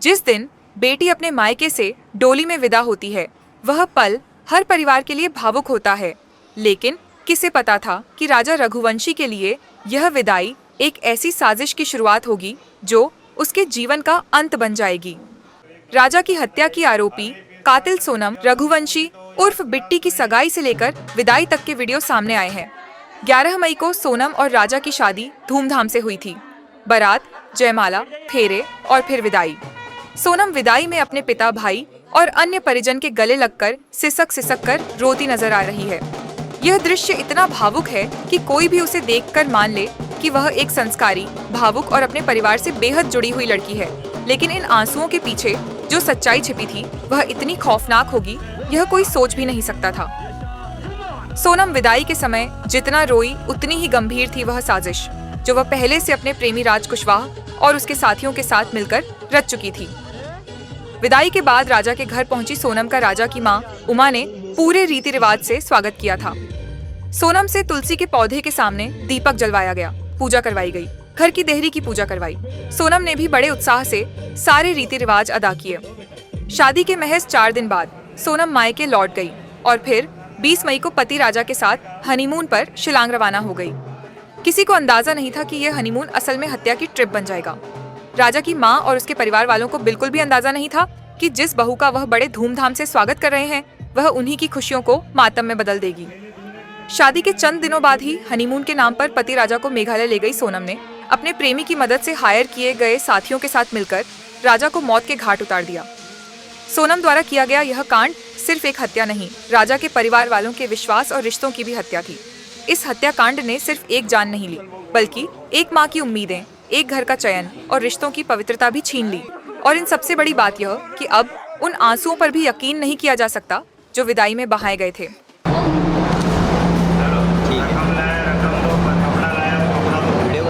जिस दिन बेटी अपने मायके से डोली में विदा होती है, वह पल हर परिवार के लिए भावुक होता है। लेकिन किसे पता था कि राजा रघुवंशी के लिए यह विदाई एक ऐसी साजिश की शुरुआत होगी जो उसके जीवन का अंत बन जाएगी। राजा की हत्या की आरोपी कातिल सोनम रघुवंशी उर्फ बिट्टी की सगाई से लेकर विदाई तक के वीडियो सामने आए हैं। 11 मई को सोनम और राजा की शादी धूमधाम से हुई थी। बारात, जयमाला, फेरे और फिर विदाई। सोनम विदाई में अपने पिता, भाई और अन्य परिजन के गले लगकर सिसक कर रोती नजर आ रही है। यह दृश्य इतना भावुक है कि कोई भी उसे देखकर मान ले कि वह एक संस्कारी, भावुक और अपने परिवार से बेहद जुड़ी हुई लड़की है। लेकिन इन आंसुओं के पीछे जो सच्चाई छिपी थी वह इतनी खौफनाक होगी, यह कोई सोच भी नहीं सकता था। सोनम विदाई के समय जितना रोई उतनी ही गंभीर थी वह साजिश जो वह पहले से अपने प्रेमी राज कुशवाहा और उसके साथियों के साथ मिलकर रच चुकी थी। विदाई के बाद राजा के घर पहुंची सोनम का राजा की मां उमा ने पूरे रीति रिवाज से स्वागत किया था। सोनम से तुलसी के पौधे के सामने दीपक जलवाया गया, पूजा करवाई गई, घर की देहरी की पूजा करवाई। सोनम ने भी बड़े उत्साह से सारे रीति रिवाज अदा किए। शादी के महज 4 दिन बाद सोनम मायके लौट गई और फिर 20 मई को पति राजा के साथ हनीमून पर शिलांग रवाना हो गई। किसी को अंदाजा नहीं था कि यह हनीमून असल में हत्या की ट्रिप बन जाएगा। राजा की मां और उसके परिवार वालों को बिल्कुल भी अंदाजा नहीं था कि जिस बहू का वह बड़े धूमधाम से स्वागत कर रहे हैं वह उन्हीं की खुशियों को मातम में बदल देगी। शादी के चंद दिनों बाद ही हनीमून के नाम पर पति राजा को मेघालय ले गई सोनम ने अपने प्रेमी की मदद से हायर किए गए साथियों के साथ मिलकर राजा को मौत के घाट उतार दिया। सोनम द्वारा किया गया यह कांड सिर्फ एक हत्या नहीं, राजा के परिवार वालों के विश्वास और रिश्तों की भी हत्या थी। इस हत्याकांड ने सिर्फ एक जान नहीं ली, बल्कि एक माँ की उम्मीदें, एक घर का चयन और रिश्तों की पवित्रता भी छीन ली। और इन सबसे बड़ी बात यह कि अब उन आंसुओं पर भी यकीन नहीं किया जा सकता जो विदाई में बहाए गए थे। वीडियो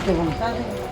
कर